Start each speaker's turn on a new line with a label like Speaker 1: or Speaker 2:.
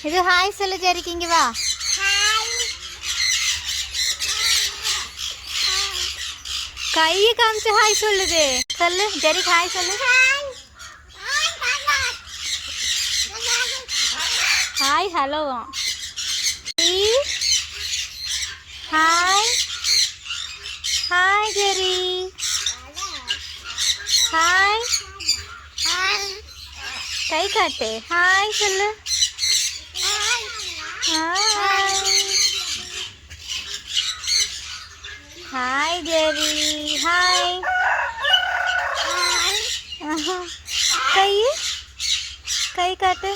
Speaker 1: இது ஹாய் சொல்லு ஜெரிக்கு, இங்க வா. கையை காமிச்சு ஹாய் சொல்லுது. சொல்லு ஜெரிக்கு ஹாய் சொல்லு. Hi hello. ஹாய் ஹாய் ஜெரி. ஹாய் கை காட்டு. ஹாய் சொல்லு. ஹாய் ஜெரி. ஹாய். கை கை காட்டு.